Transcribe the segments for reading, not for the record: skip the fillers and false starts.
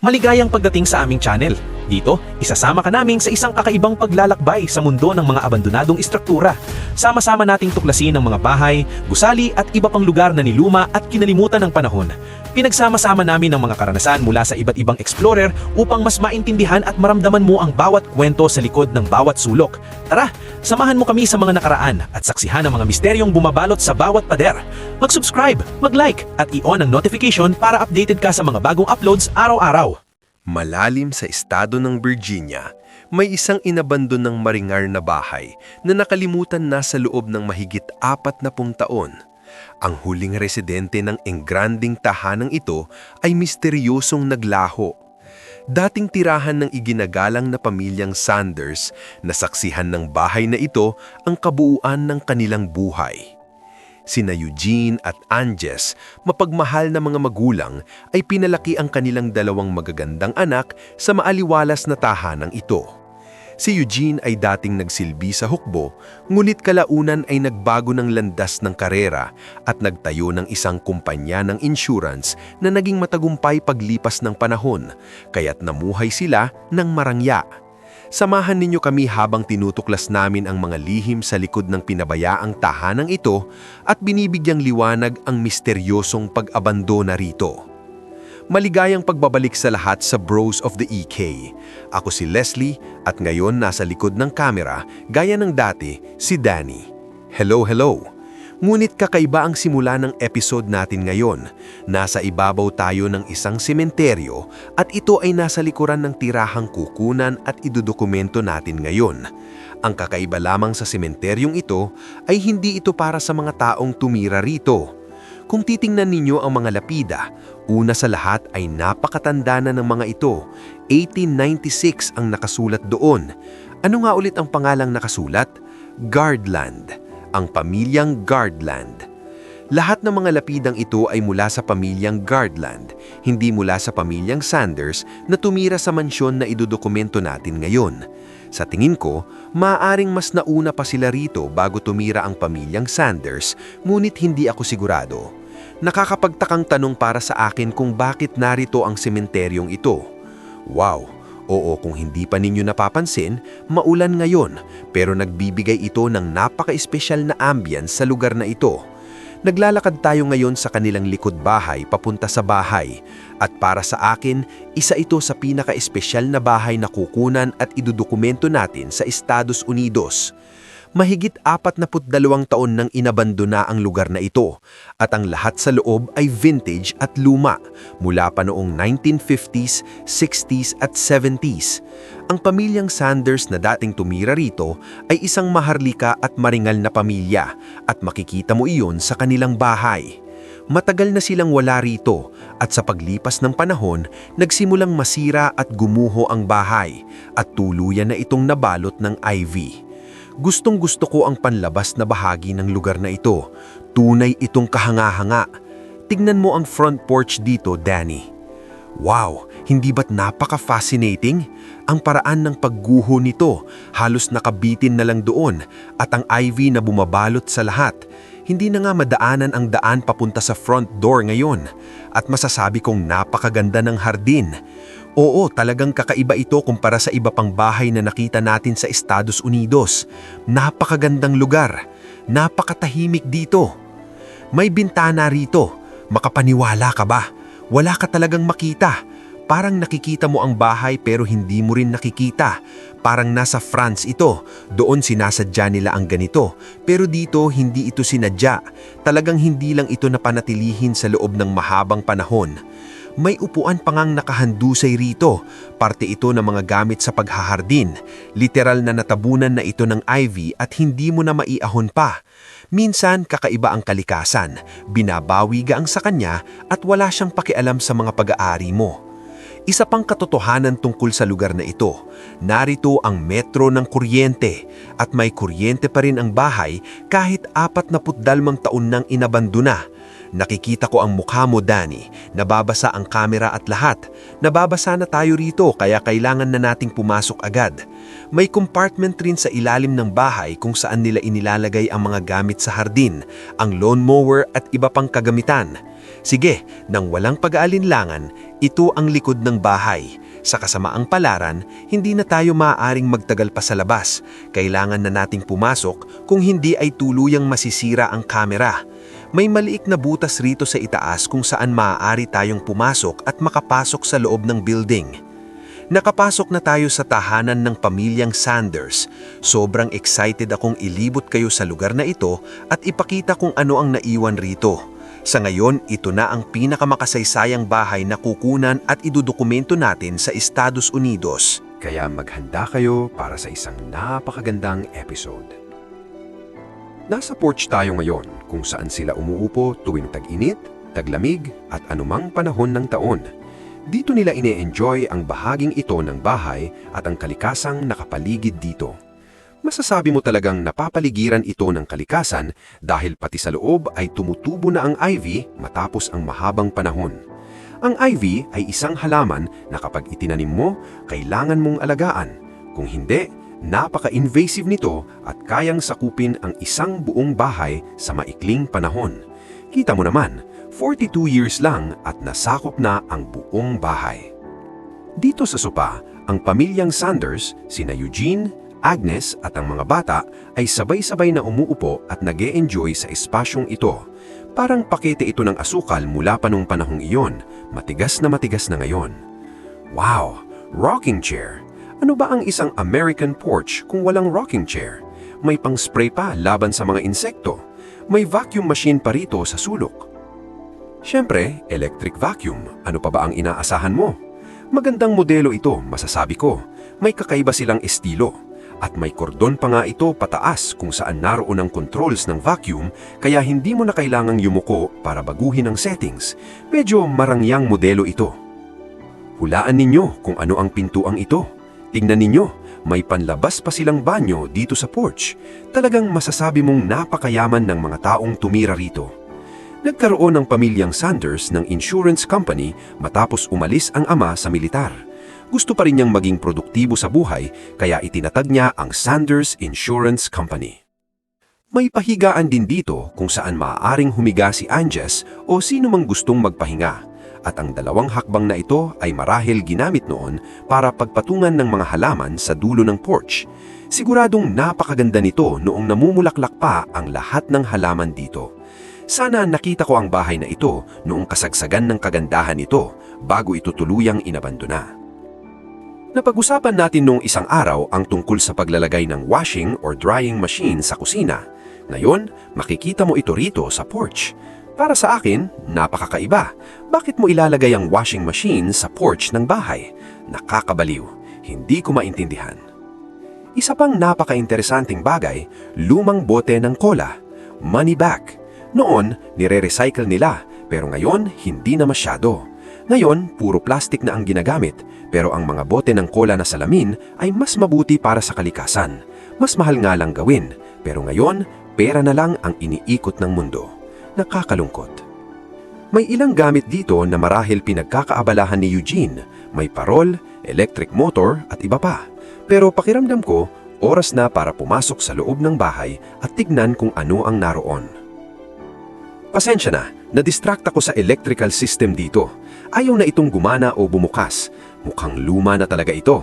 Maligayang pagdating sa aming channel. Dito, isasama ka namin sa isang kakaibang paglalakbay sa mundo ng mga abandonadong istruktura. Sama-sama nating tuklasin ang mga bahay, gusali at iba pang lugar na niluma at kinalimutan ng panahon. Pinagsama-sama namin ang mga karanasan mula sa iba't ibang explorer upang mas maintindihan at maramdaman mo ang bawat kwento sa likod ng bawat sulok. Tara, samahan mo kami sa mga nakaraan at saksihan ang mga misteryong bumabalot sa bawat pader. Mag-subscribe, mag-like at i-on ang notification para updated ka sa mga bagong uploads araw-araw. Malalim sa estado ng Virginia, may isang inabandon ng maringar na bahay na nakalimutan na sa loob ng mahigit 40 taon. Ang huling residente ng engranding tahanang ito ay misteryosong naglaho. Dating tirahan ng iginagalang na pamilyang Sanders, nasaksihan ng bahay na ito ang kabuuan ng kanilang buhay. Sina Eugene at Anges, mapagmahal na mga magulang, ay pinalaki ang kanilang dalawang magagandang anak sa maaliwalas na tahanang ito. Si Eugene ay dating nagsilbi sa hukbo, ngunit kalaunan ay nagbago ng landas ng karera at nagtayo ng isang kumpanya ng insurance na naging matagumpay paglipas ng panahon, kaya't namuhay sila ng marangya. Samahan ninyo kami habang tinutuklas namin ang mga lihim sa likod ng pinabayaang tahanang ito at binibigyang liwanag ang misteryosong pag-abandona rito. Maligayang pagbabalik sa lahat sa Bros of the EK. Ako si Leslie at ngayon nasa likod ng kamera, gaya ng dati, si Danny. Hello. Ngunit kakaiba ang simula ng episode natin ngayon. Nasa ibabaw tayo ng isang sementeryo at ito ay nasa likuran ng tirahang kukunan at idodokumento natin ngayon. Ang kakaiba lamang sa sementeryong ito ay hindi ito para sa mga taong tumira rito. Kung titingnan ninyo ang mga lapida, una sa lahat ay napakatanda na ng mga ito. 1896 ang nakasulat doon. Ano nga ulit ang pangalang nakasulat? Gardland. Ang pamilyang Gardland. Lahat ng mga lapidang ito ay mula sa pamilyang Gardland, hindi mula sa pamilyang Sanders na tumira sa mansyon na idodokumento natin ngayon. Sa tingin ko, maaaring mas nauna pa sila rito bago tumira ang pamilyang Sanders, ngunit hindi ako sigurado. Nakakapagtakang tanong para sa akin kung bakit narito ang sementeryong ito. Wow! Oo, kung hindi pa ninyo napapansin, maulan ngayon, pero nagbibigay ito ng napaka-espesyal na ambience sa lugar na ito. Naglalakad tayo ngayon sa kanilang likod bahay papunta sa bahay, at para sa akin, isa ito sa pinaka-espesyal na bahay na kukunan at idodokumento natin sa Estados Unidos. Mahigit 42 taon nang inabandona ang lugar na ito at ang lahat sa loob ay vintage at luma mula pa noong 1950s, 60s at 70s. Ang pamilyang Sanders na dating tumira rito ay isang maharlika at maringal na pamilya at makikita mo iyon sa kanilang bahay. Matagal na silang wala rito at sa paglipas ng panahon, nagsimulang masira at gumuho ang bahay at tuluyan na itong nabalot ng ivy. Gustong-gusto ko ang panlabas na bahagi ng lugar na ito. Tunay itong kahanga-hanga. Tignan mo ang front porch dito, Danny. Wow! Hindi ba't napaka-fascinating? Ang paraan ng pagguho nito, halos nakabitin na lang doon, at ang ivy na bumabalot sa lahat. Hindi na nga madaanan ang daan papunta sa front door ngayon, at masasabi kong napakaganda ng hardin. Oo, talagang kakaiba ito kumpara sa iba pang bahay na nakita natin sa Estados Unidos. Napakagandang lugar. Napakatahimik dito. May bintana rito. Makapaniwala ka ba? Wala ka talagang makita. Parang nakikita mo ang bahay pero hindi mo rin nakikita. Parang nasa France ito. Doon sinasadya nila ang ganito. Pero dito hindi ito sinadya. Talagang hindi lang ito napanatilihin sa loob ng mahabang panahon. May upuan pa ngang nakahandusay rito. Parte ito ng mga gamit sa paghahardin. Literal na natabunan na ito ng ivy at hindi mo na maiahon pa. Minsan kakaiba ang kalikasan. Binabawi gaang sa kanya at wala siyang pakialam sa mga pag-aari mo. Isa pang katotohanan tungkol sa lugar na ito, narito ang metro ng kuryente at may kuryente pa rin ang bahay kahit 42 taon nang inabandona. Nakikita ko ang mukha mo, Danny. Nababasa ang kamera at lahat. Nababasa na tayo rito kaya kailangan na nating pumasok agad. May compartment rin sa ilalim ng bahay kung saan nila inilalagay ang mga gamit sa hardin, ang lawnmower at iba pang kagamitan. Sige, nang walang pag-aalinlangan, ito ang likod ng bahay. Sa kasamaang palaran, hindi na tayo maaaring magtagal pa sa labas. Kailangan na nating pumasok kung hindi ay tuluyang masisira ang kamera. May maliik na butas rito sa itaas kung saan maaari tayong pumasok at makapasok sa loob ng building. Nakapasok na tayo sa tahanan ng pamilyang Sanders. Sobrang excited akong ilibot kayo sa lugar na ito at ipakita kung ano ang naiwan rito. Sa ngayon, ito na ang pinakamakasaysayang bahay na kukunan at idudokumento natin sa Estados Unidos. Kaya maghanda kayo para sa isang napakagandang episode. Nasa porch tayo ngayon kung saan sila umuupo tuwing tag-init, taglamig at anumang panahon ng taon. Dito nila ine-enjoy ang bahaging ito ng bahay at ang kalikasang nakapaligid dito. Masasabi mo talagang napapaligiran ito ng kalikasan dahil pati sa loob ay tumutubo na ang ivy matapos ang mahabang panahon. Ang ivy ay isang halaman na kapag itinanim mo, kailangan mong alagaan. Kung hindi, napaka-invasive nito at kayang sakupin ang isang buong bahay sa maikling panahon. Kita mo naman, 42 years lang at nasakop na ang buong bahay. Dito sa sopa, ang pamilyang Sanders, sina Eugene, Agnes at ang mga bata ay sabay-sabay na umuupo at nag-e-enjoy sa espasyong ito. Parang pakete ito ng asukal mula pa nung panahong iyon, matigas na ngayon. Wow! Rocking chair! Ano ba ang isang American porch kung walang rocking chair? May pang-spray pa laban sa mga insekto. May vacuum machine pa rito sa sulok. Siyempre, electric vacuum. Ano pa ba ang inaasahan mo? Magandang modelo ito, masasabi ko. May kakaiba silang estilo. At may kordon pa nga ito pataas kung saan naroon ang controls ng vacuum kaya hindi mo na kailangang yumuko para baguhin ang settings. Medyo marangyang modelo ito. Hulaan ninyo kung ano ang pintuang ito. Tingnan ninyo, may panlabas pa silang banyo dito sa porch. Talagang masasabi mong napakayaman ng mga taong tumira rito. Nagkaroon ng pamilyang Sanders ng insurance company matapos umalis ang ama sa militar. Gusto pa rin niyang maging produktibo sa buhay kaya itinatag niya ang Sanders Insurance Company. May pahigaan din dito kung saan maaaring humiga si Anges o sino mang gustong magpahinga. At ang dalawang hakbang na ito ay marahil ginamit noon para pagpatungan ng mga halaman sa dulo ng porch. Siguradong napakaganda nito noong namumulaklak pa ang lahat ng halaman dito. Sana nakita ko ang bahay na ito noong kasagsagan ng kagandahan nito bago ito tuluyang inabandona. Napag-usapan natin noong isang araw ang tungkol sa paglalagay ng washing or drying machine sa kusina. Ngayon, makikita mo ito rito sa porch. Para sa akin, napakakaiba. Bakit mo ilalagay ang washing machine sa porch ng bahay? Nakakabaliw. Hindi ko maintindihan. Isa pang napaka-interesanting bagay, lumang bote ng cola. Money back. Noon, nire-recycle nila, pero ngayon, hindi na masyado. Ngayon, puro plastic na ang ginagamit, pero ang mga bote ng cola na salamin ay mas mabuti para sa kalikasan. Mas mahal nga lang gawin, pero ngayon, pera na lang ang iniikot ng mundo. Nakakalungkot. May ilang gamit dito na marahil pinagkakaabalahan ni Eugene. May parol, electric motor at iba pa. Pero pakiramdam ko, oras na para pumasok sa loob ng bahay at tignan kung ano ang naroon. Pasensya na, na-distract ako sa electrical system dito. Ayaw na itong gumana o bumukas. Mukhang luma na talaga ito.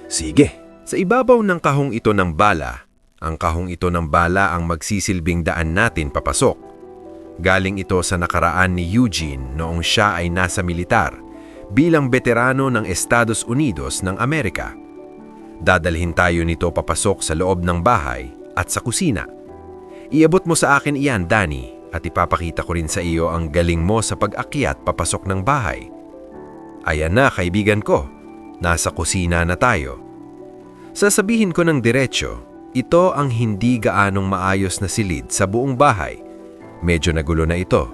Sige. Sa ibabaw ng kahong ito ng bala, ang kahong ito ng bala ang magsisilbing daan natin papasok. Galing ito sa nakaraan ni Eugene noong siya ay nasa militar, bilang veterano ng Estados Unidos ng Amerika. Dadalhin tayo nito papasok sa loob ng bahay at sa kusina. Iabot mo sa akin iyan, Danny, at ipapakita ko rin sa iyo ang galing mo sa pag-akyat papasok ng bahay. Ayan na, kaibigan ko. Nasa kusina na tayo. Sasabihin ko ng diretsyo, ito ang hindi gaanong maayos na silid sa buong bahay. Medyo nagulo na ito.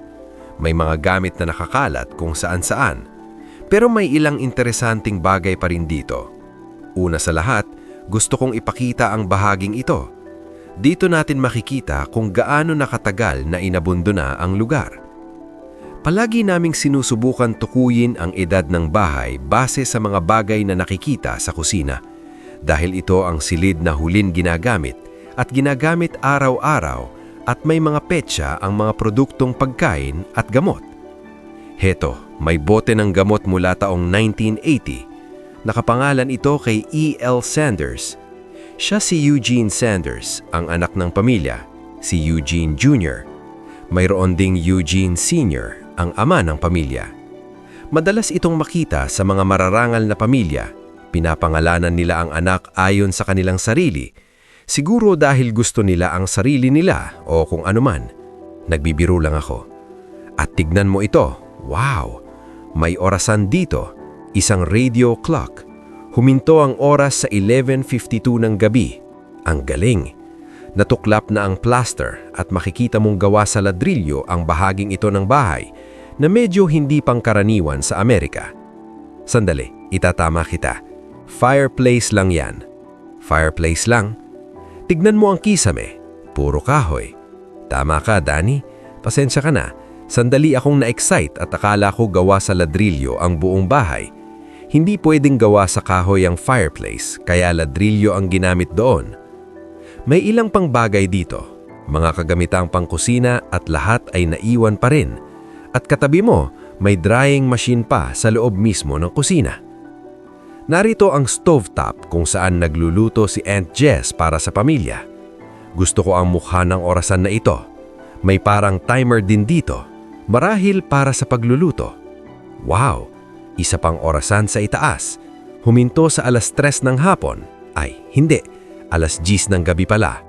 May mga gamit na nakakalat kung saan-saan. Pero may ilang interesanting bagay pa rin dito. Una sa lahat, gusto kong ipakita ang bahaging ito. Dito natin makikita kung gaano nakatagal na inabundo na ang lugar. Palagi naming sinusubukan tukuyin ang edad ng bahay base sa mga bagay na nakikita sa kusina. Dahil ito ang silid na hulin ginagamit at ginagamit araw-araw at may mga petsa ang mga produktong pagkain at gamot. Heto, may bote ng gamot mula taong 1980. Nakapangalan ito kay E.L. Sanders. Siya si Eugene Sanders, ang anak ng pamilya, si Eugene Jr. Mayroon ding Eugene Sr., ang ama ng pamilya. Madalas itong makita sa mga mararangal na pamilya. Pinapangalanan nila ang anak ayon sa kanilang sarili. Siguro dahil gusto nila ang sarili nila o kung anuman. Nagbibiro lang ako. At tignan mo ito. Wow! May orasan dito. Isang radio clock. Huminto ang oras sa 11:52 ng gabi. Ang galing! Natuklap na ang plaster at makikita mong gawa sa ladrilyo ang bahaging ito ng bahay na medyo hindi pangkaraniwan sa Amerika. Sandali, itatama kita. Fireplace lang yan. Fireplace lang? Tignan mo ang kisame. Puro kahoy. Tama ka, Danny. Pasensya ka na. Sandali akong na-excite at akala ko gawa sa ladrilyo ang buong bahay. Hindi pwedeng gawa sa kahoy ang fireplace, kaya ladrilyo ang ginamit doon. May ilang pang bagay dito. Mga kagamitang pangkusina at lahat ay naiwan pa rin. At katabi mo, may drying machine pa sa loob mismo ng kusina. Narito ang stovetop kung saan nagluluto si Aunt Jess para sa pamilya. Gusto ko ang mukha ng orasan na ito. May parang timer din dito, marahil para sa pagluluto. Wow! Isa pang orasan sa itaas. Huminto sa 3:00 ng hapon. Ay, hindi. 10:00 ng gabi pala.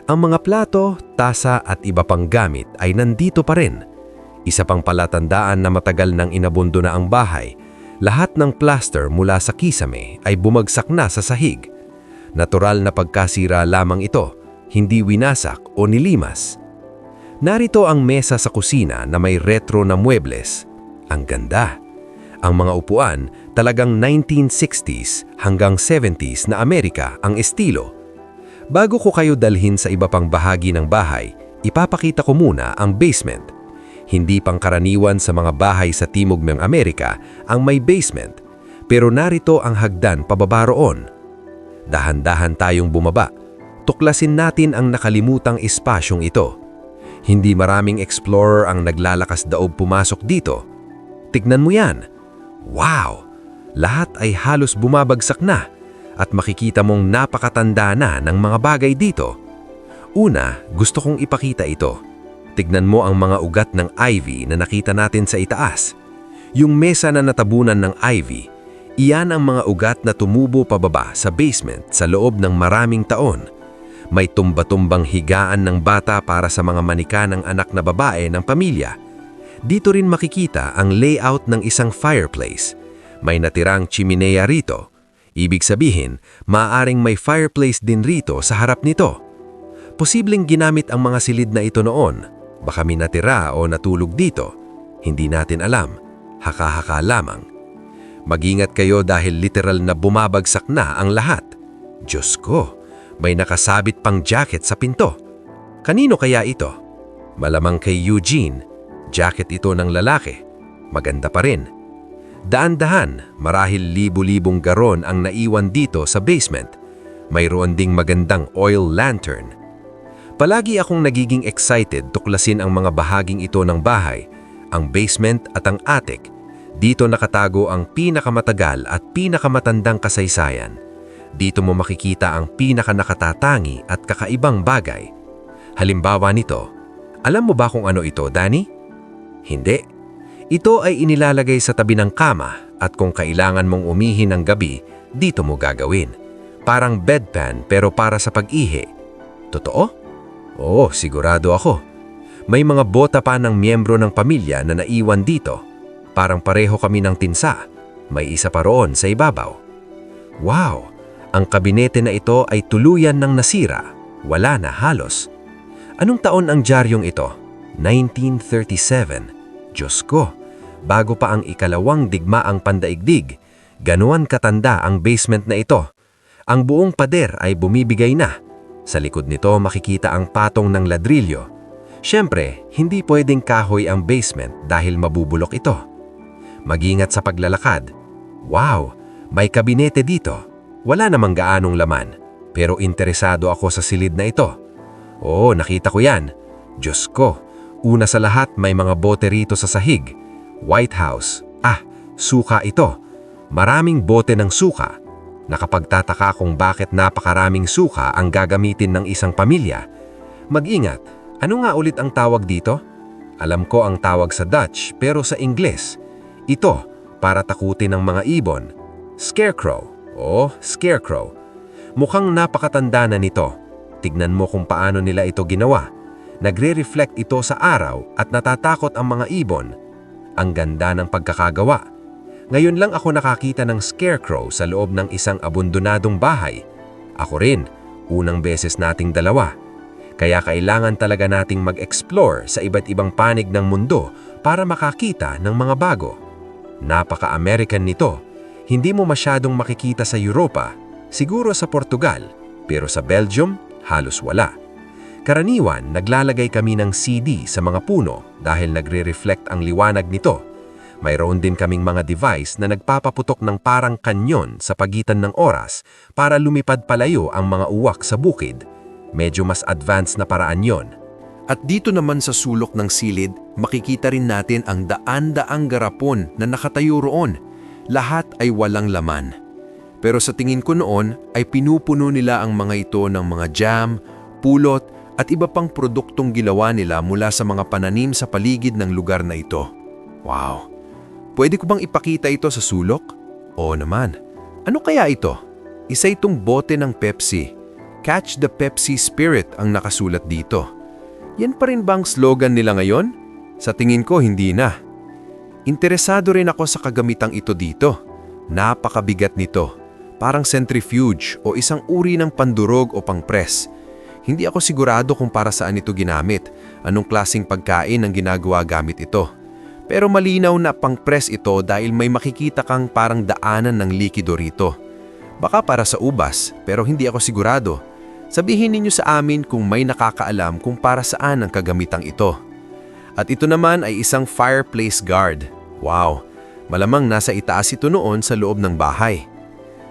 Ang mga plato, tasa at iba pang gamit ay nandito pa rin. Isa pang palatandaan na matagal nang inabundo na ang bahay. Lahat ng plaster mula sa kisame ay bumagsak na sa sahig. Natural na pagkasira lamang ito, hindi winasak o nilimas. Narito ang mesa sa kusina na may retro na muebles. Ang ganda. Ang mga upuan talagang 1960s hanggang 70s na Amerika ang estilo. Bago ko kayo dalhin sa iba pang bahagi ng bahay, ipapakita ko muna ang basement. Hindi pangkaraniwan sa mga bahay sa timog ng Amerika ang may basement, pero narito ang hagdan pababa roon. Dahan-dahan tayong bumaba. Tuklasin natin ang nakalimutang espasyong ito. Hindi maraming explorer ang naglalakas daob pumasok dito. Tignan mo yan. Wow! Lahat ay halos bumabagsak na at makikita mong napakatanda na ng mga bagay dito. Una, gusto kong ipakita ito. Tignan mo ang mga ugat ng ivy na nakita natin sa itaas. Yung mesa na natabunan ng ivy, iyan ang mga ugat na tumubo pababa sa basement sa loob ng maraming taon. May tumba-tumbang higaan ng bata para sa mga manika ng anak na babae ng pamilya. Dito rin makikita ang layout ng isang fireplace. May natirang chimenea rito. Ibig sabihin, maaaring may fireplace din rito sa harap nito. Posibleng ginamit ang mga silid na ito noon. Baka may natira o natulog dito. Hindi natin alam. Haka-haka lamang. Mag-ingat kayo dahil literal na bumabagsak na ang lahat. Diyos ko, may nakasabit pang jacket sa pinto. Kanino kaya ito? Malamang kay Eugene. Jacket ito ng lalaki. Maganda pa rin. Daan-dahan, marahil libu-libong garon ang naiwan dito sa basement. Mayroon ding magandang oil lantern. Palagi akong nagiging excited tuklasin ang mga bahaging ito ng bahay, ang basement at ang attic. Dito nakatago ang pinakamatagal at pinakamatandang kasaysayan. Dito mo makikita ang pinakanakatatangi at kakaibang bagay. Halimbawa nito, alam mo ba kung ano ito, Danny? Hindi. Ito ay inilalagay sa tabi ng kama at kung kailangan mong umihi ng gabi, dito mo gagawin. Parang bedpan pero para sa pag-ihi. Totoo? Oo, sigurado ako. May mga bota pa ng miyembro ng pamilya na naiwan dito. Parang pareho kami ng tinsa. May isa pa roon sa ibabaw. Wow! Ang kabinete na ito ay tuluyan ng nasira. Wala na halos. Anong taon ang diaryong ito? 1937. Diyos ko, bago pa ang ikalawang digmaang pandaigdig, ganuan katanda ang basement na ito. Ang buong pader ay bumibigay na. Sa likod nito makikita ang patong ng ladrilyo. Siyempre, hindi pwedeng kahoy ang basement dahil mabubulok ito. Mag-ingat sa paglalakad. Wow! May kabinete dito. Wala namang gaanong laman. Pero interesado ako sa silid na ito. Oo, nakita ko yan. Diyos ko, una sa lahat may mga bote rito sa sahig. White House. Suka ito. Maraming bote ng suka. Nakapagtataka kung bakit napakaraming suka ang gagamitin ng isang pamilya. Mag-ingat, ano nga ulit ang tawag dito? Alam ko ang tawag sa Dutch pero sa Ingles. Ito, para takutin ng mga ibon. Scarecrow o scarecrow. Mukhang napakatanda na nito. Tignan mo kung paano nila ito ginawa. Nagre-reflect ito sa araw at natatakot ang mga ibon. Ang ganda ng pagkakagawa. Ngayon lang ako nakakita ng scarecrow sa loob ng isang abandonadong bahay. Ako rin, unang beses nating dalawa. Kaya kailangan talaga nating mag-explore sa iba't ibang panig ng mundo para makakita ng mga bago. Napaka-American nito. Hindi mo masyadong makikita sa Europa, siguro sa Portugal, pero sa Belgium, halos wala. Karaniwan, naglalagay kami ng CD sa mga puno dahil nagre-reflect ang liwanag nito. Mayroon din kaming mga device na nagpapaputok ng parang kanyon sa pagitan ng oras para lumipad palayo ang mga uwak sa bukid. Medyo mas advanced na paraan yon. At dito naman sa sulok ng silid, makikita rin natin ang daan-daang garapon na nakatayo roon. Lahat ay walang laman. Pero sa tingin ko noon ay pinupuno nila ang mga ito ng mga jam, pulot at iba pang produktong ginawa nila mula sa mga pananim sa paligid ng lugar na ito. Wow! Pwede ko bang ipakita ito sa sulok? Oo naman. Ano kaya ito? Isa itong bote ng Pepsi. Catch the Pepsi Spirit ang nakasulat dito. Yan pa rin bang slogan nila ngayon? Sa tingin ko, hindi na. Interesado rin ako sa kagamitang ito dito. Napakabigat nito. Parang centrifuge o isang uri ng pandurog o pangpress. Hindi ako sigurado kung para saan ito ginamit, anong klaseng pagkain ang ginagawa gamit ito. Pero malinaw na pang-press ito dahil may makikita kang parang daanan ng likido rito. Baka para sa ubas, pero hindi ako sigurado. Sabihin ninyo sa amin kung may nakakaalam kung para saan ang kagamitang ito. At ito naman ay isang fireplace guard. Wow! Malamang nasa itaas ito noon sa loob ng bahay.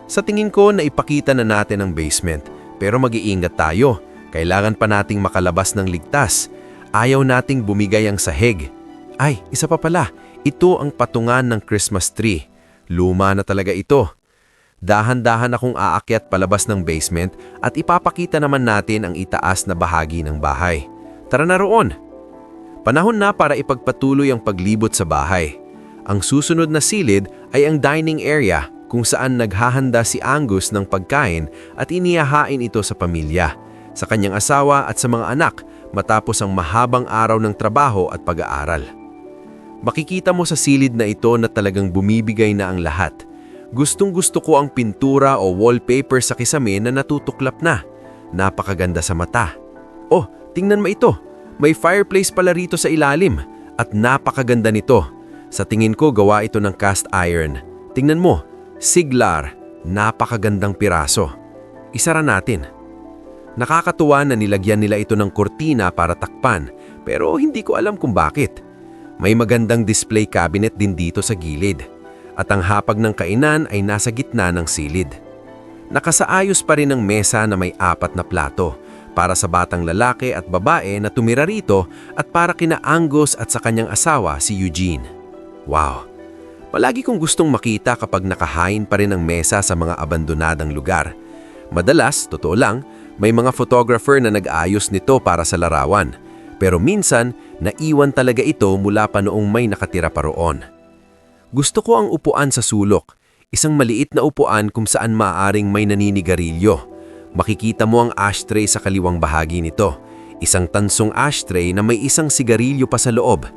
Sa tingin ko na ipakita na natin ang basement, pero mag-iingat tayo. Kailangan pa nating makalabas ng ligtas. Ayaw nating bumigay ang sahig. Ay, isa pa pala, ito ang patungan ng Christmas tree. Luma na talaga ito. Dahan-dahan akong aakyat palabas ng basement at ipapakita naman natin ang itaas na bahagi ng bahay. Tara na roon! Panahon na para ipagpatuloy ang paglibot sa bahay. Ang susunod na silid ay ang dining area kung saan naghahanda si Angus ng pagkain at inihahain ito sa pamilya, sa kanyang asawa at sa mga anak matapos ang mahabang araw ng trabaho at pag-aaral. Makikita mo sa silid na ito na talagang bumibigay na ang lahat. Gustong-gusto ko ang pintura o wallpaper sa kisame na natutuklap na. Napakaganda sa mata. Oh, tingnan mo ito. May fireplace pala rito sa ilalim at napakaganda nito. Sa tingin ko gawa ito ng cast iron. Tingnan mo, siglar, napakagandang piraso. Isara natin. Nakakatuwa na nilagyan nila ito ng kurtina para takpan, pero hindi ko alam kung bakit. May magandang display cabinet din dito sa gilid. At ang hapag ng kainan ay nasa gitna ng silid. Nakasaayos pa rin ang mesa na may 4 na plato para sa batang lalaki at babae na tumira rito at para kina Angus at sa kanyang asawa si Eugene. Wow! Palagi kong gustong makita kapag nakahain pa rin ang mesa sa mga abandonadang lugar. Madalas, totoo lang, may mga photographer na nag-aayos nito para sa larawan. Pero minsan, naiwan talaga ito mula pa noong may nakatira pa roon. Gusto ko ang upuan sa sulok, isang maliit na upuan kung saan maaaring may naninigarilyo. Makikita mo ang ashtray sa kaliwang bahagi nito, isang tansong ashtray na may isang sigarilyo pa sa loob.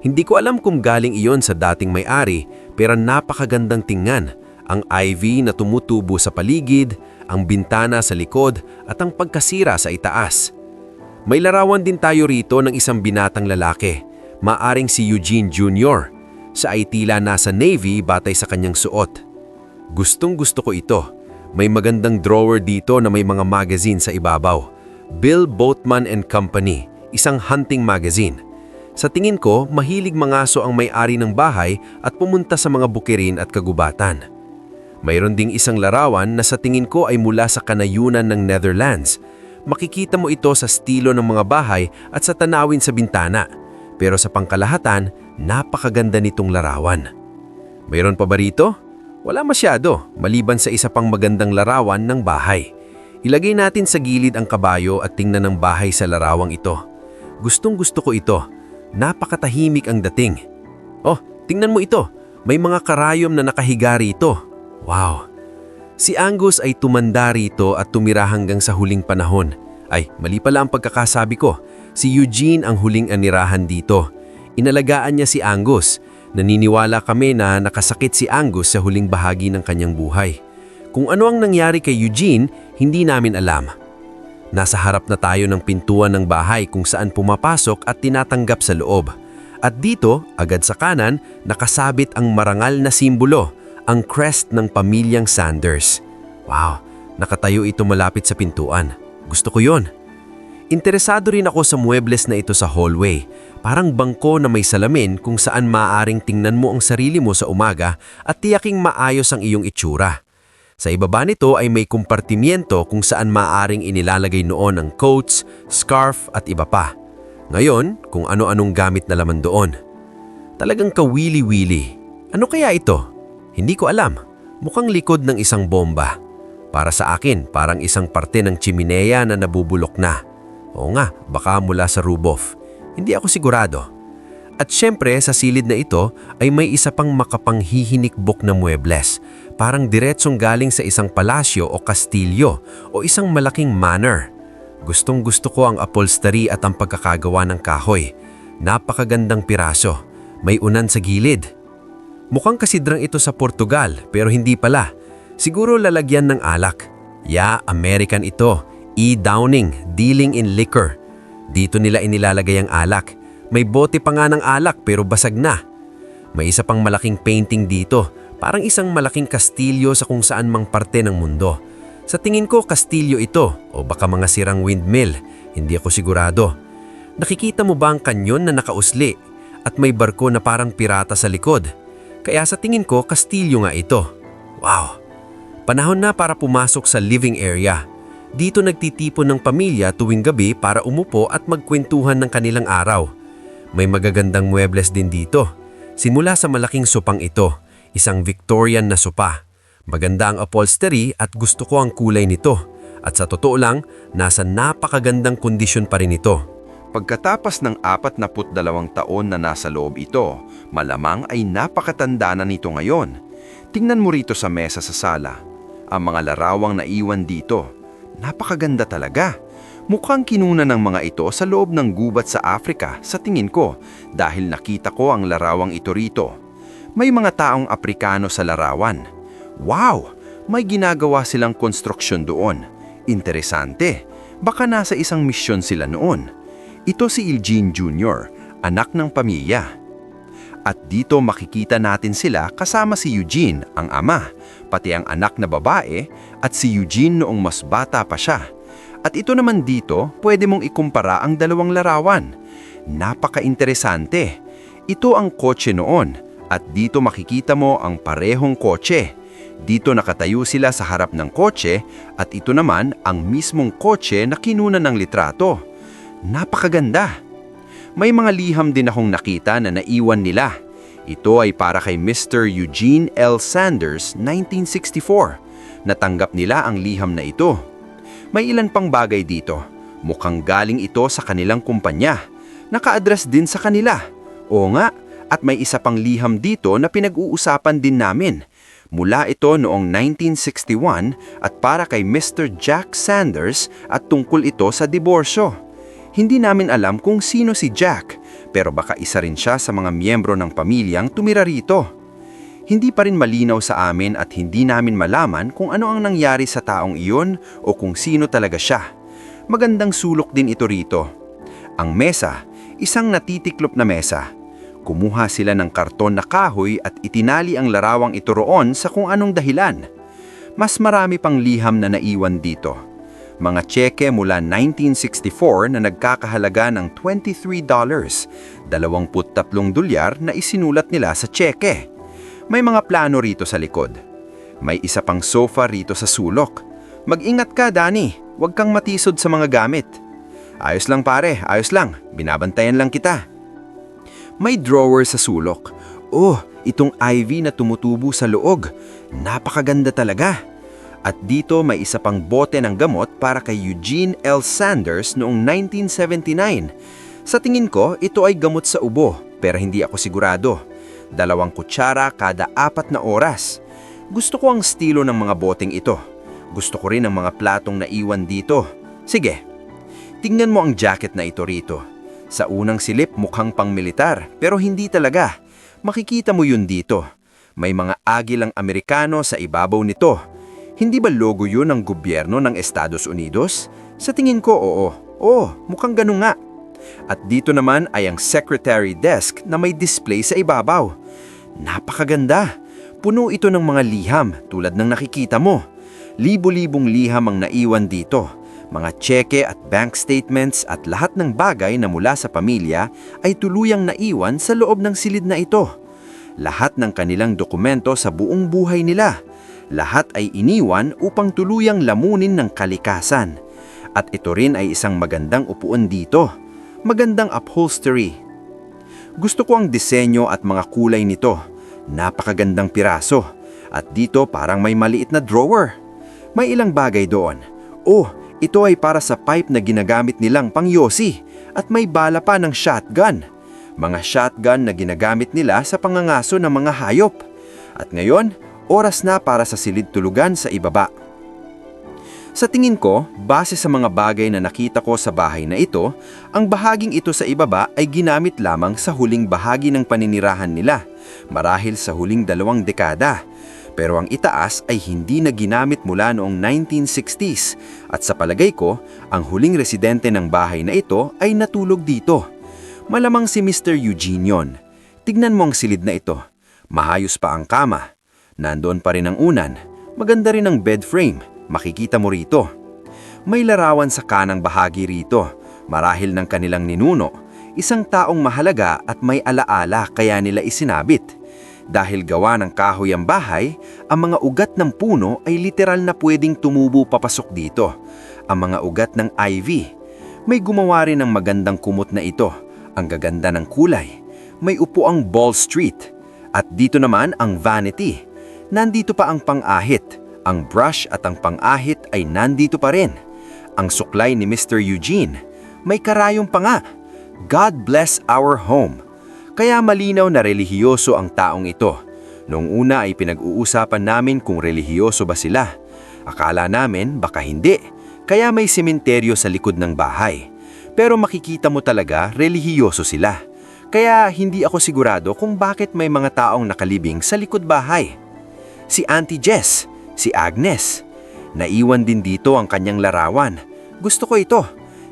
Hindi ko alam kung galing iyon sa dating may-ari, pero napakagandang tingnan. Ang ivy na tumutubo sa paligid, ang bintana sa likod at ang pagkasira sa itaas. May larawan din tayo rito ng isang binatang lalaki, maaring si Eugene Jr. Siya ay tila nasa Navy batay sa kanyang suot. Gustong-gusto ko ito. May magandang drawer dito na may mga magazine sa ibabaw. Bill Boatman and Company, isang hunting magazine. Sa tingin ko, mahilig mangaso ang may-ari ng bahay at pumunta sa mga bukirin at kagubatan. Mayroon ding isang larawan na sa tingin ko ay mula sa kanayunan ng Netherlands. Makikita mo ito sa estilo ng mga bahay at sa tanawin sa bintana. pero sa pangkalahatan, napakaganda nitong larawan. Mayroon pa ba rito? Wala masyado, maliban sa isa pang magandang larawan ng bahay. Ilagay natin sa gilid ang kabayo at tingnan ang bahay sa larawang ito. Gustong-gusto ko ito. Napakatahimik ang dating. Oh, tingnan mo ito. May mga karayom na nakahiga rito. Wow! Si Angus ay tumanda rito at tumira hanggang sa huling panahon. Ay, mali pala ang pagkakasabi ko. Si Eugene ang huling anirahan dito. Inalagaan niya si Angus. Naniniwala kami na nakasakit si Angus sa huling bahagi ng kanyang buhay. Kung ano ang nangyari kay Eugene, hindi namin alam. Nasa harap na tayo ng pintuan ng bahay kung saan pumapasok at tinatanggap sa loob. At dito, agad sa kanan, nakasabit ang marangal na simbolo, ang crest ng pamilyang Sanders. Wow, nakatayo ito malapit sa pintuan. Gusto ko yon. Interesado rin ako sa muebles na ito sa hallway. Parang bangko na may salamin kung saan maaaring tingnan mo ang sarili mo sa umaga at tiyaking maayos ang iyong itsura. Sa ibaba nito ay may kompartimiento kung saan maaaring inilalagay noon ang coats, scarf at iba pa. Ngayon, kung ano-anong gamit na laman doon. Talagang kawili-wili. Ano kaya ito? Hindi ko alam. Mukhang likod ng isang bomba. Para sa akin, parang isang parte ng chimenea na nabubulok na. Oo nga, baka mula sa roof. Hindi ako sigurado. At syempre, sa silid na ito ay may isa pang makapanghihinikbok na muebles. Parang diretsong galing sa isang palasyo o kastilyo o isang malaking manor. Gustong-gusto ko ang upholstery at ang pagkakagawa ng kahoy. Napakagandang piraso. May unan sa gilid. Mukhang kasidrang ito sa Portugal pero hindi pala. Siguro lalagyan ng alak. American ito. E. Downing, dealing in liquor. Dito nila inilalagay ang alak. May bote pa nga ng alak pero basag na. May isa pang malaking painting dito. Parang isang malaking kastilyo sa kung saan mang parte ng mundo. Sa tingin ko, kastilyo ito o baka mga sirang windmill. Hindi ako sigurado. Nakikita mo ba ang kanyon na nakausli at may barko na parang pirata sa likod? Kaya sa tingin ko, kastilyo nga ito. Wow! Panahon na para pumasok sa living area. Dito nagtitipon ng pamilya tuwing gabi para umupo at magkwentuhan ng kanilang araw. May magagandang muebles din dito. Simula sa malaking sopang ito, isang Victorian na sopa. Maganda ang upholstery at gusto ko ang kulay nito. At sa totoo lang, nasa napakagandang kondisyon pa rin ito. Pagkatapos ng 42 taon na nasa loob ito, malamang ay napakatanda na nito ngayon. Tingnan mo rito sa mesa sa sala. Ang mga larawang naiwan dito. Napakaganda talaga. Mukhang kinuna ng mga ito sa loob ng gubat sa Africa sa tingin ko dahil nakita ko ang larawang ito rito. May mga taong Aprikano sa larawan. Wow! May ginagawa silang konstruksyon doon. Interesante. Baka nasa isang misyon sila noon. Ito si Eugene Jr., anak ng pamilya. At dito makikita natin sila kasama si Eugene, ang ama, pati ang anak na babae at si Eugene noong mas bata pa siya. At ito naman dito, pwede mong ikumpara ang dalawang larawan. Napaka-interesante. Ito ang kotse noon at dito makikita mo ang parehong kotse. Dito nakatayo sila sa harap ng kotse at ito naman ang mismong kotse na kinuna ng litrato. Napakaganda. May mga liham din akong nakita na naiwan nila. Ito ay para kay Mr. Eugene L. Sanders, 1964. Natanggap nila ang liham na ito. May ilan pang bagay dito. Mukhang galing ito sa kanilang kumpanya. Naka-address din sa kanila. Oo nga, at may isa pang liham dito na pinag-uusapan din namin. Mula ito noong 1961 at para kay Mr. Jack Sanders at tungkol ito sa diborsyo. Hindi namin alam kung sino si Jack, pero baka isa rin siya sa mga miyembro ng pamilyang tumira rito. Hindi pa rin malinaw sa amin at hindi namin malaman kung ano ang nangyari sa taong iyon o kung sino talaga siya. Magandang sulok din ito rito. Ang mesa, isang natitiklop na mesa. Kumuha sila ng karton na kahoy at itinali ang larawang ito roon sa kung anong dahilan. Mas marami pang liham na naiwan dito. Mga tseke mula 1964 na nagkakahalaga ng $23, 23 dolyar na isinulat nila sa tseke. May mga plano rito sa likod. May isa pang sofa rito sa sulok. Mag-ingat ka, Danny. Huwag kang matisod sa mga gamit. Ayos lang pare, ayos lang. Binabantayan lang kita. May drawer sa sulok. Oh, itong ivy na tumutubo sa loog. Napakaganda talaga. At dito may isa pang bote ng gamot para kay Eugene L. Sanders noong 1979. Sa tingin ko, ito ay gamot sa ubo, pero hindi ako sigurado. 2 kutsara kada 4 na oras. Gusto ko ang estilo ng mga boteng ito. Gusto ko rin ang mga platong naiwan dito. Sige, tingnan mo ang jacket na ito rito. Sa unang silip mukhang pang-militar, pero hindi talaga. Makikita mo yun dito. May mga agilang Amerikano sa ibabaw nito. Hindi ba logo yun ng gobyerno ng Estados Unidos? Sa tingin ko, oo. Oo, mukhang ganun nga. At dito naman ay ang secretary desk na may display sa ibabaw. Napakaganda. Puno ito ng mga liham tulad ng nakikita mo. Libo-libong liham ang naiwan dito. Mga tseke at bank statements at lahat ng bagay na mula sa pamilya ay tuluyang naiwan sa loob ng silid na ito. Lahat ng kanilang dokumento sa buong buhay nila. Lahat ay iniwan upang tuluyang lamunin ng kalikasan. At ito rin ay isang magandang upuan dito. Magandang upholstery. Gusto ko ang disenyo at mga kulay nito. Napakagandang piraso. At dito parang may maliit na drawer. May ilang bagay doon. Oh, ito ay para sa pipe na ginagamit nilang pangyosi. At may bala pa ng shotgun. Mga shotgun na ginagamit nila sa pangangaso ng mga hayop. At ngayon, oras na para sa silid tulugan sa ibaba. Sa tingin ko, base sa mga bagay na nakita ko sa bahay na ito, ang bahaging ito sa ibaba ay ginamit lamang sa huling bahagi ng paninirahan nila, marahil sa huling 2 dekada. Pero ang itaas ay hindi na ginamit mula noong 1960s at sa palagay ko, ang huling residente ng bahay na ito ay natulog dito. Malamang si Mr. Eugene yon. Tignan mo ang silid na ito. Mahayos pa ang kama. Nandoon pa rin ang unan. Maganda rin ang bed frame. Makikita mo rito. May larawan sa kanang bahagi rito, marahil ng kanilang ninuno, isang taong mahalaga at may alaala kaya nila isinabit. Dahil gawa ng kahoy ang bahay, ang mga ugat ng puno ay literal na pwedeng tumubo papasok dito. Ang mga ugat ng ivy. May gumawa rin ng magandang kumot na ito. Ang gaganda ng kulay. May upuang Ball Street. At dito naman ang vanity. Nandito pa ang pang-ahit. Ang brush at ang pang-ahit ay nandito pa rin. Ang suklay ni Mr. Eugene, may karayom pa nga. God bless our home. Kaya malinaw na relihiyoso ang taong ito. Noong una ay pinag-uusapan namin kung relihiyoso ba sila. Akala namin baka hindi, kaya may sementeryo sa likod ng bahay. Pero makikita mo talaga relihiyoso sila. Kaya hindi ako sigurado kung bakit may mga taong nakalibing sa likod bahay. Si Auntie Jess, si Agnes. Naiwan din dito ang kanyang larawan. Gusto ko ito.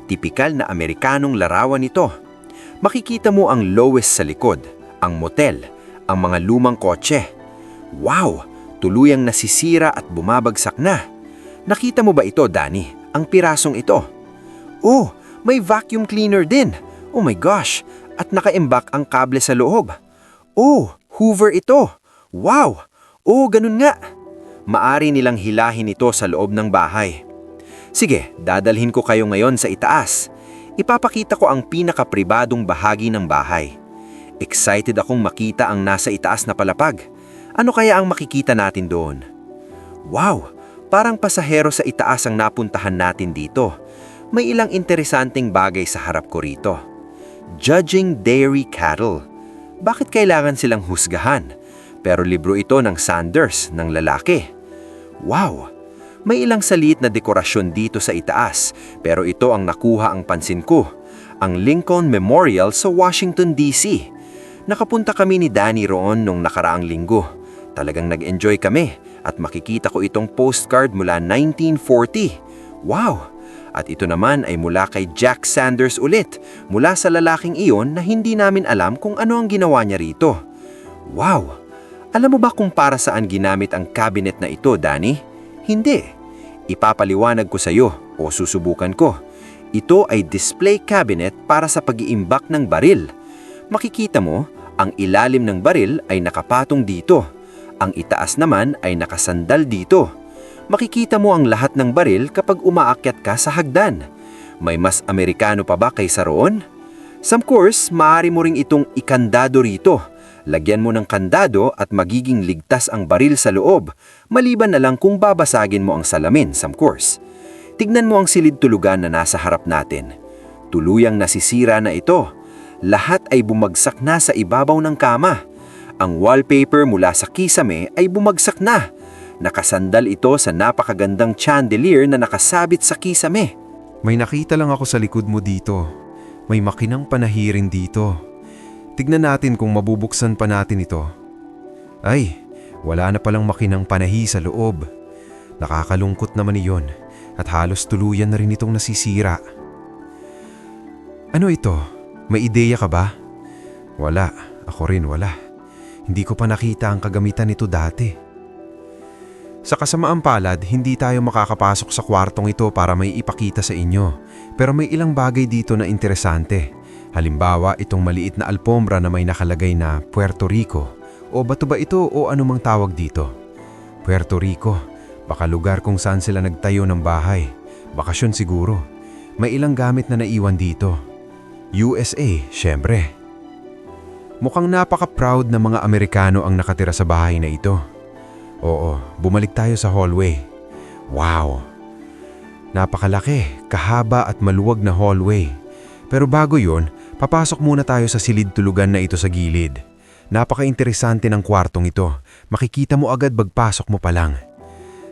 Tipikal na Amerikanong larawan ito. Makikita mo ang Lois sa likod, ang motel, ang mga lumang kotse. Wow! Tuluyang nasisira at bumabagsak na. Nakita mo ba ito, Danny? Ang pirasong ito. Oh, may vacuum cleaner din. Oh my gosh! At naka-embak ang kable sa loob. Oh, Hoover ito. Wow! Oh, ganun nga. Maari nilang hilahin ito sa loob ng bahay. Sige, dadalhin ko kayo ngayon sa itaas. Ipapakita ko ang pinakapribadong bahagi ng bahay. Excited akong makita ang nasa itaas na palapag. Ano kaya ang makikita natin doon? Wow! Parang pasahero sa itaas ang napuntahan natin dito. May ilang interesanteng bagay sa harap ko rito. Judging Dairy Cattle. Bakit kailangan silang husgahan? Pero libro ito ng Sanders, ng lalaki. Wow! May ilang saliit na dekorasyon dito sa itaas, pero ito ang nakuha ang pansin ko. Ang Lincoln Memorial sa Washington, D.C. Nakapunta kami ni Danny roon nung nakaraang linggo. Talagang nag-enjoy kami at makikita ko itong postcard mula 1940. Wow! At ito naman ay mula kay Jack Sanders ulit, mula sa lalaking iyon na hindi namin alam kung ano ang ginawa niya rito. Wow! Alam mo ba kung para saan ginamit ang cabinet na ito, Danny? Hindi. Ipapaliwanag ko sa iyo o susubukan ko. Ito ay display cabinet para sa pag-iimbak ng baril. Makikita mo, ang ilalim ng baril ay nakapatong dito. Ang itaas naman ay nakasandal dito. Makikita mo ang lahat ng baril kapag umaakyat ka sa hagdan. May mas Amerikano pa ba kaysa roon? Some course, maaari mo ring itong ikandado rito. Lagyan mo ng kandado at magiging ligtas ang baril sa loob, maliban na lang kung babasagin mo ang salamin, some course. Tignan mo ang silid tulugan na nasa harap natin. Tuluyang nasisira na ito. Lahat ay bumagsak na sa ibabaw ng kama. Ang wallpaper mula sa kisame ay bumagsak na. Nakasandal ito sa napakagandang chandelier na nakasabit sa kisame. May nakita lang ako sa likod mo dito. May makinang panahirin dito. Tignan natin kung mabubuksan pa natin ito. Ay, wala na palang makinang panahi sa loob. Nakakalungkot naman iyon at halos tuluyan na rin itong nasisira. Ano ito? May ideya ka ba? Wala. Ako rin wala. Hindi ko pa nakita ang kagamitan nito dati. Sa kasamaang palad, hindi tayo makakapasok sa kwartong ito para may ipakita sa inyo. Pero may ilang bagay dito na interesante. Halimbawa, itong maliit na alpombra na may nakalagay na Puerto Rico. O bato ba ito o anumang tawag dito? Puerto Rico, baka lugar kung saan sila nagtayo ng bahay. Bakasyon siguro. May ilang gamit na naiwan dito. USA, syempre. Mukhang napaka-proud na mga Amerikano ang nakatira sa bahay na ito. Oo, bumalik tayo sa hallway. Wow! Napakalaki, kahaba at maluwag na hallway. Pero bago yun, papasok muna tayo sa silid tulugan na ito sa gilid. Napaka-interesante ng kwartong ito. Makikita mo agad pagpasok mo pa lang.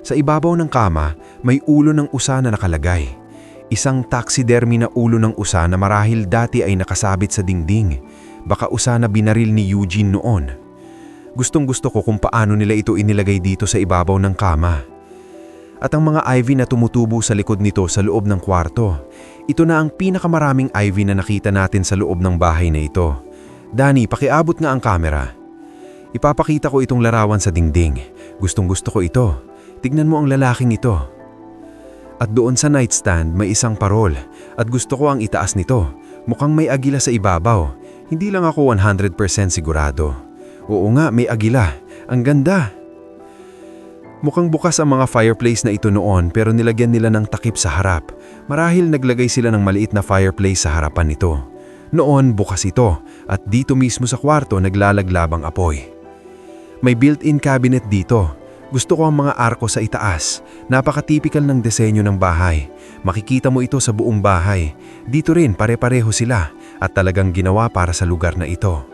Sa ibabaw ng kama, may ulo ng usa na nakalagay. Isang taxidermy na ulo ng usa na marahil dati ay nakasabit sa dingding. Baka usa na binaril ni Eugene noon. Gustong-gusto ko kung paano nila ito inilagay dito sa ibabaw ng kama. At ang mga ivy na tumutubo sa likod nito sa loob ng kwarto. Ito na ang pinakamaraming ivy na nakita natin sa loob ng bahay na ito. Danny, pakiabot nga ang camera. Ipapakita ko itong larawan sa dingding. Gustong-gusto ko ito. Tignan mo ang lalaking ito. At doon sa nightstand may isang parol. At gusto ko ang itaas nito. Mukhang may agila sa ibabaw. Hindi lang ako 100% sigurado. Oo nga, may agila. Ang ganda. Mukhang bukas ang mga fireplace na ito noon pero nilagyan nila ng takip sa harap. Marahil naglagay sila ng maliit na fireplace sa harapan nito. Noon bukas ito at dito mismo sa kwarto naglalaglabang apoy. May built-in cabinet dito. Gusto ko ang mga arko sa itaas. Napaka-typical ng disenyo ng bahay. Makikita mo ito sa buong bahay. Dito rin pare-pareho sila at talagang ginawa para sa lugar na ito.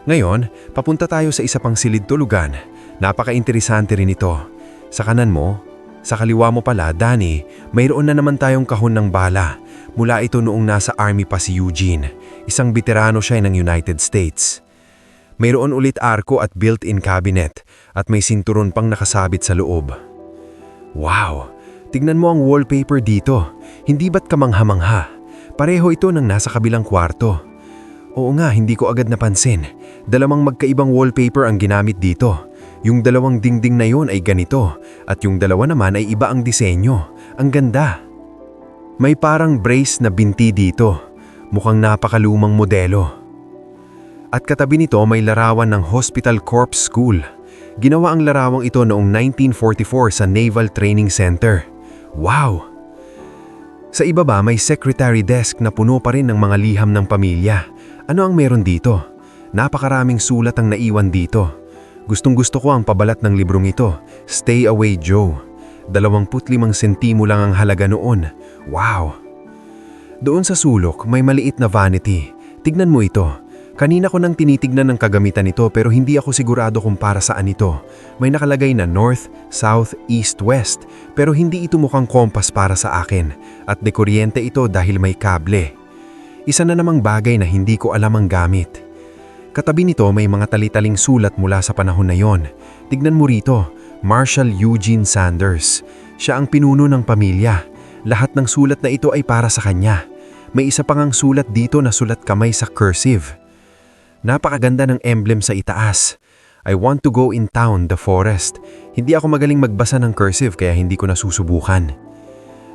Ngayon, papunta tayo sa isa pang silid tulugan. Napaka-interesante rin ito. Sa kanan mo, sa kaliwa mo pala, Danny, mayroon na naman tayong kahon ng bala. Mula ito noong nasa army pa si Eugene. Isang veterano siya ng United States. Mayroon ulit arko at built-in cabinet at may sinturon pang nakasabit sa loob. Wow! Tignan mo ang wallpaper dito. Hindi ba't kamangha-mangha? Pareho ito ng nasa kabilang kwarto. Oo nga, hindi ko agad napansin. Dalawang magkaibang wallpaper ang ginamit dito. Yung dalawang dingding na yon ay ganito at yung dalawa naman ay iba ang disenyo. Ang ganda. May parang brace na binti dito. Mukhang napakalumang modelo. At katabi nito may larawan ng Hospital Corps School. Ginawa ang larawang ito noong 1944 sa Naval Training Center. Wow! Sa ibaba may secretary desk na puno pa rin ng mga liham ng pamilya. Ano ang meron dito? Napakaraming sulat ang naiwan dito. Gustong-gusto ko ang pabalat ng librong ito. Stay Away Joe. 25 sentimo lang ang halaga noon. Wow! Doon sa sulok may maliit na vanity. Tignan mo ito. Kanina ko nang tinitignan ng kagamitan nito pero hindi ako sigurado kung para saan ito. May nakalagay na North, South, East, West pero hindi ito mukhang kompas para sa akin at dekuryente ito dahil may kable. Isa na namang bagay na hindi ko alam ang gamit. Katabi nito may mga talitaling sulat mula sa panahon na yon. Tignan mo rito, Marshal Eugene Sanders. Siya ang pinuno ng pamilya. Lahat ng sulat na ito ay para sa kanya. May isa pang ang sulat dito na sulat kamay sa cursive. Napakaganda ng emblem sa itaas. I want to go in town, the forest. Hindi ako magaling magbasa ng cursive kaya hindi ko nasusubukan.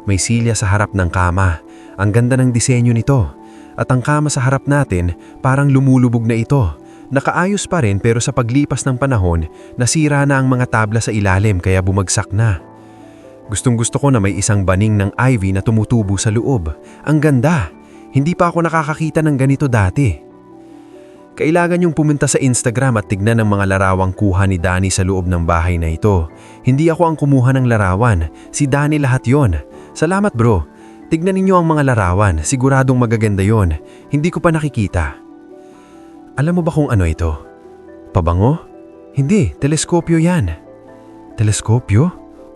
May silya sa harap ng kama. Ang ganda ng disenyo nito. At ang kama sa harap natin, parang lumulubog na ito. Nakaayos pa rin pero sa paglipas ng panahon, nasira na ang mga tabla sa ilalim kaya bumagsak na. Gustong-gusto ko na may isang baning ng ivy na tumutubo sa loob. Ang ganda! Hindi pa ako nakakakita ng ganito dati. Kailangan yung pumunta sa Instagram at tignan ang mga larawang kuha ni Danny sa loob ng bahay na ito. Hindi ako ang kumuha ng larawan. Si Danny lahat yon. Salamat bro. Tignan ninyo ang mga larawan. Siguradong magaganda yon. Hindi ko pa nakikita. Alam mo ba kung ano ito? Pabango? Hindi, teleskopyo yan. Teleskopyo?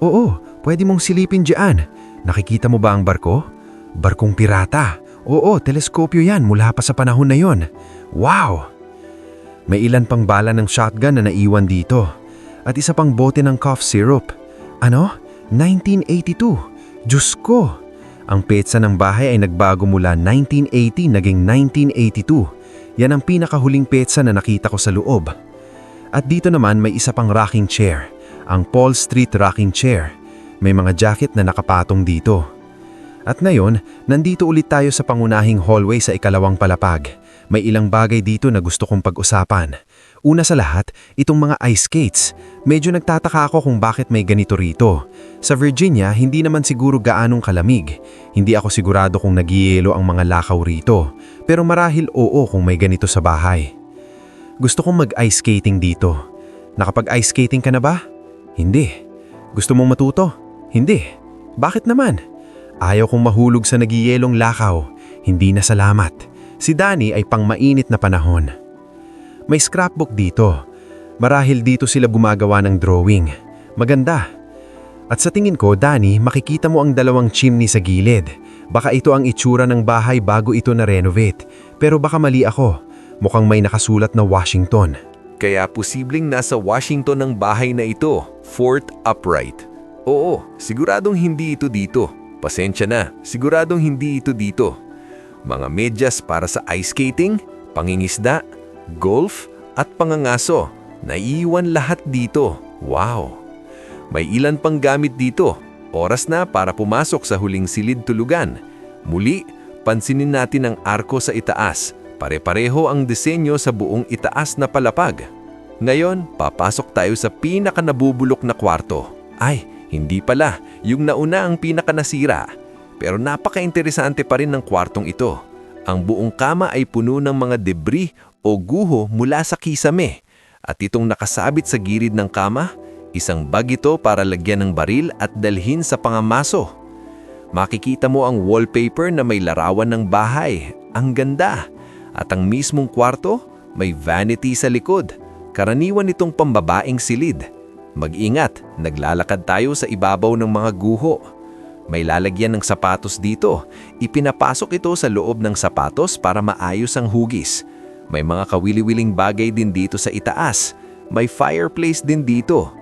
Oo, pwede mong silipin diyan. Nakikita mo ba ang barko? Barkong pirata. Oo, teleskopyo yan mula pa sa panahon na yon. Wow! May ilan pang bala ng shotgun na naiwan dito. At isa pang bote ng cough syrup. Ano? 1982. Diyos ko! Ang petsa ng bahay ay nagbago mula 1980 naging 1982. Yan ang pinakahuling petsa na nakita ko sa loob. At dito naman may isa pang rocking chair. Ang Paul Street rocking chair. May mga jacket na nakapatong dito. At ngayon, nandito ulit tayo sa pangunahing hallway sa ikalawang palapag. May ilang bagay dito na gusto kong pag-usapan. Una sa lahat, itong mga ice skates. Medyo nagtataka ako kung bakit may ganito rito. Sa Virginia, hindi naman siguro gaanong kalamig. Hindi ako sigurado kung nagyayelo ang mga lakaw rito. Pero marahil oo kung may ganito sa bahay. Gusto kong mag-ice skating dito. Nakapag-ice skating ka na ba? Hindi. Gusto mong matuto? Hindi. Bakit naman? Ayaw kong mahulog sa nagyayelong lakaw. Hindi na salamat. Si Danny ay pang mainit na panahon. May scrapbook dito. Marahil dito sila gumagawa ng drawing. Maganda. At sa tingin ko, Danny, makikita mo ang dalawang chimney sa gilid. Baka ito ang itsura ng bahay bago ito na-renovate. Pero baka mali ako. Mukhang may nakasulat na Washington. Kaya posibleng nasa Washington ang bahay na ito, Fort Upright. Oo, siguradong hindi ito dito. Pasensya na, siguradong hindi ito dito. Mga medyas para sa ice skating, pangingisda, golf, at pangangaso. Naiiwan lahat dito. Wow! May ilan pang gamit dito. Oras na para pumasok sa huling silid tulugan. Muli, pansinin natin ang arko sa itaas. Pare-pareho ang disenyo sa buong itaas na palapag. Ngayon, papasok tayo sa pinaka-nabubulok na kwarto. Ay, hindi pala, yung nauna ang pinaka-nasira. Pero napaka-interesante pa rin ng kwartong ito. Ang buong kama ay puno ng mga debris o guho mula sa kisame. At itong nakasabit sa gilid ng kama, isang bag ito para lagyan ng baril at dalhin sa pangamaso. Makikita mo ang wallpaper na may larawan ng bahay. Ang ganda! At ang mismong kwarto, may vanity sa likod. Karaniwan itong pambabaeng silid. Mag-ingat, naglalakad tayo sa ibabaw ng mga guho. May lalagyan ng sapatos dito. Ipinapasok ito sa loob ng sapatos para maayos ang hugis. May mga kawili-wiling bagay din dito sa itaas. May fireplace din dito.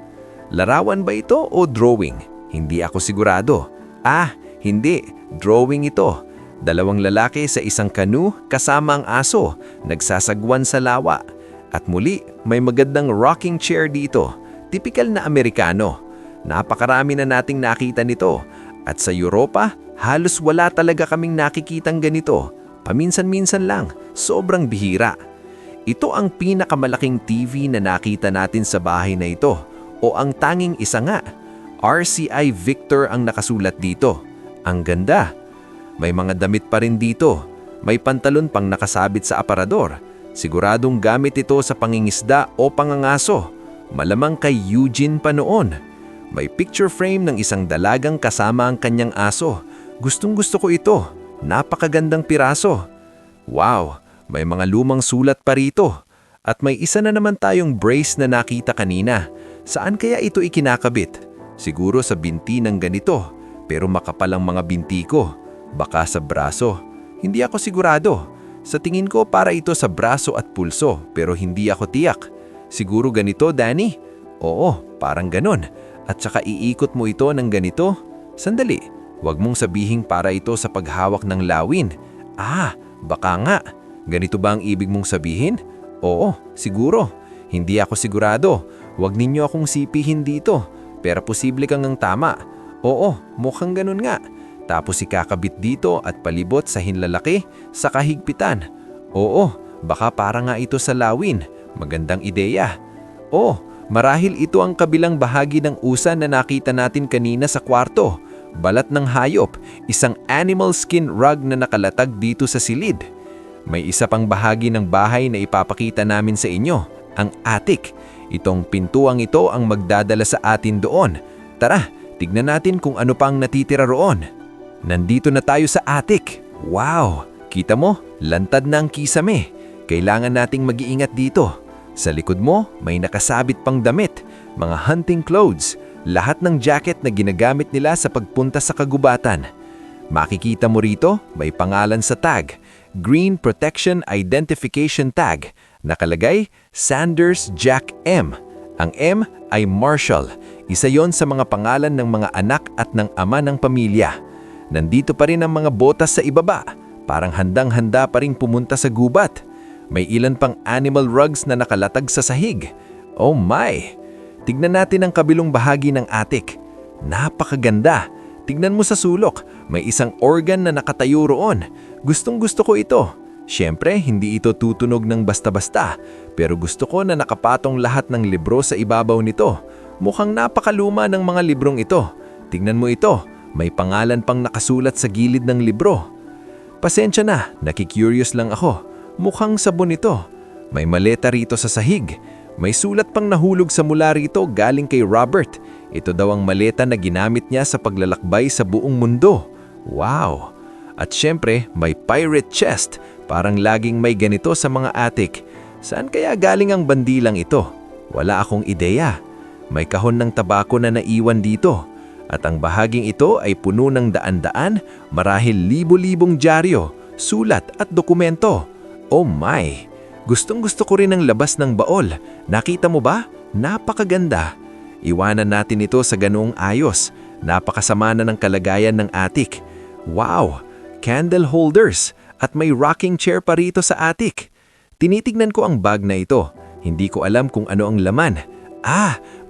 Larawan ba ito o drawing? Hindi ako sigurado. Ah, hindi. Drawing ito. Dalawang lalaki sa isang kanu kasama ang aso, nagsasagwan sa lawa. At muli, may magandang rocking chair dito. Tipikal na Amerikano. Napakarami na nating nakita nito. At sa Europa, halos wala talaga kaming nakikitang ganito. Paminsan-minsan lang, sobrang bihira. Ito ang pinakamalaking TV na nakita natin sa bahay na ito. O ang tanging isa nga. RCI Victor ang nakasulat dito. Ang ganda. May mga damit pa rin dito. May pantalon pang nakasabit sa aparador. Siguradong gamit ito sa pangingisda o pangangaso. Malamang kay Eugene pa noon. May picture frame ng isang dalagang kasama ang kanyang aso. Gustong-gusto ko ito. Napakagandang piraso. Wow, may mga lumang sulat pa rito. At may isa na naman tayong brace na nakita kanina. Saan kaya ito ikinakabit? Siguro sa binti ng ganito. Pero makapal ang mga binti ko. Baka sa braso. Hindi ako sigurado. Sa tingin ko para ito sa braso at pulso, pero hindi ako tiyak. Siguro ganito, Danny? Oo, parang ganon. At saka iikot mo ito ng ganito? Sandali, wag mong sabihing para ito sa paghawak ng lawin. Ah, baka nga. Ganito ba ang ibig mong sabihin? Oo, siguro. Hindi ako sigurado. Wag ninyo akong sipihin dito. Pero posible kang ang tama. Oo, mukhang ganon nga. Tapos ikakabit dito at palibot sa hinlalaki sa kahigpitan. Oo, baka para nga ito sa lawin. Magandang ideya. Oh, marahil ito ang kabilang bahagi ng usa na nakita natin kanina sa kwarto. balat ng hayop, isang animal skin rug na nakalatag dito sa silid. May isa pang bahagi ng bahay na ipapakita namin sa inyo, ang attic. Itong pintuang ito ang magdadala sa atin doon. Tara, tignan natin kung ano pang natitira roon. Nandito na tayo sa attic. Wow! Kita mo, lantad na ang kisame. Kailangan nating mag-iingat dito. Sa likod mo, may nakasabit pang damit, mga hunting clothes, lahat ng jacket na ginagamit nila sa pagpunta sa kagubatan. Makikita mo rito, may pangalan sa tag, Green Protection Identification Tag. Nakalagay, Sanders Jack M. Ang M ay Marshall. Isa yon sa mga pangalan ng mga anak at ng ama ng pamilya. Nandito pa rin ang mga botas sa ibaba. Parang handang-handa pa rin pumunta sa gubat. May ilan pang animal rugs na nakalatag sa sahig. Oh my! Tignan natin ang kabilong bahagi ng attic. Napakaganda! Tignan mo sa sulok, may isang organ na nakatayo roon. Gustong-gusto ko ito. Siyempre, hindi ito tutunog ng basta-basta, pero gusto ko na nakapatong lahat ng libro sa ibabaw nito. Mukhang napakaluma ng mga librong ito. Tignan mo ito, may pangalan pang nakasulat sa gilid ng libro. Pasensya na, nakikurious lang ako. Mukhang sabon ito. May maleta rito sa sahig. May sulat pang nahulog sa mula rito galing kay Robert. Ito daw ang maleta na ginamit niya sa paglalakbay sa buong mundo. Wow! At syempre, may pirate chest. Parang laging may ganito sa mga attic. Saan kaya galing ang bandilang ito? Wala akong ideya. May kahon ng tabako na naiwan dito. At ang bahaging ito ay puno ng daan-daan, marahil libo-libong dyaryo, sulat at dokumento. Oh my! Gustong-gusto ko rin ang labas ng baol. Nakita mo ba? Napakaganda. Iwanan natin ito sa ganoong ayos. Napakasama na ng kalagayan ng attic. Wow! Candle holders! At may rocking chair pa rito sa attic. Tinitignan ko ang bag na ito. Hindi ko alam kung ano ang laman.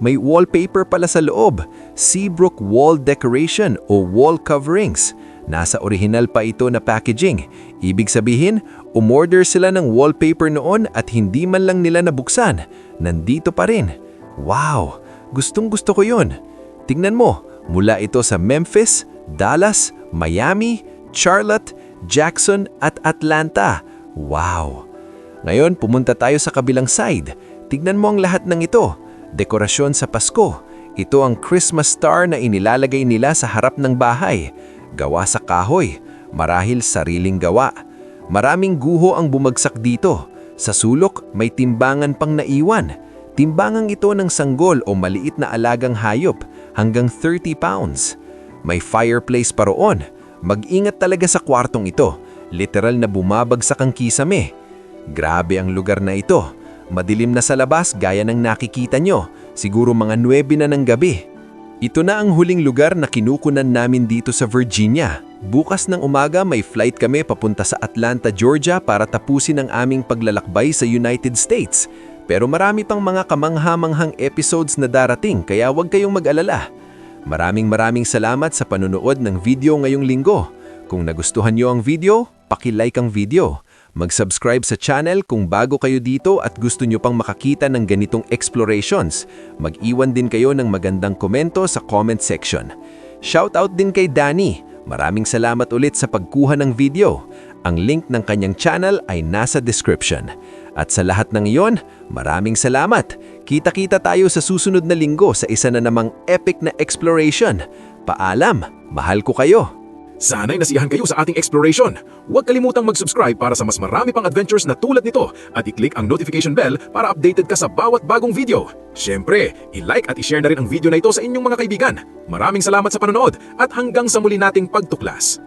May wallpaper pala sa loob. Seabrook wall decoration o wall coverings. Nasa orihinal pa ito na packaging. Ibig sabihin, umorder sila ng wallpaper noon at hindi man lang nila nabuksan. Nandito pa rin. Wow! Gustong-gusto ko yun. Tingnan mo, mula ito sa Memphis, Dallas, Miami, Charlotte, Jackson at Atlanta. Wow! Ngayon, pumunta tayo sa kabilang side. Tignan mo ang lahat ng ito. Dekorasyon sa Pasko. Ito ang Christmas star na inilalagay nila sa harap ng bahay. Gawa sa kahoy. Marahil sariling gawa. Maraming guho ang bumagsak dito. Sa sulok, may timbangan pang naiwan. Timbangang ito ng sanggol o maliit na alagang hayop, hanggang 30 pounds. May fireplace pa roon. Mag-ingat talaga sa kwartong ito. Literal na bumabagsak ang kisame. Grabe ang lugar na ito. Madilim na sa labas gaya ng nakikita nyo. Siguro mga 9 na ng gabi. Ito na ang huling lugar na kinukunan namin dito sa Virginia. Bukas ng umaga may flight kami papunta sa Atlanta, Georgia para tapusin ang aming paglalakbay sa United States. Pero marami pang mga kamangha-manghang episodes na darating kaya huwag kayong mag-alala. Maraming salamat sa panonood ng video ngayong linggo. Kung nagustuhan nyo ang video, paki-like ang video. Mag-subscribe sa channel kung bago kayo dito at gusto nyo pang makakita ng ganitong explorations. Mag-iwan din kayo ng magandang komento sa comment section. Shoutout din kay Danny. Maraming salamat ulit sa pagkuha ng video. Ang link ng kanyang channel ay nasa description. At sa lahat ng iyon, maraming salamat. Kita-kita tayo sa susunod na linggo sa isa na namang epic na exploration. Paalam, mahal ko kayo. Sana'y nasiyahan kayo sa ating exploration. Huwag kalimutang mag-subscribe para sa mas marami pang adventures na tulad nito at i-click ang notification bell para updated ka sa bawat bagong video. Siyempre, i-like at i-share na rin ang video na ito sa inyong mga kaibigan. Maraming salamat sa panonood at hanggang sa muli nating pagtuklas.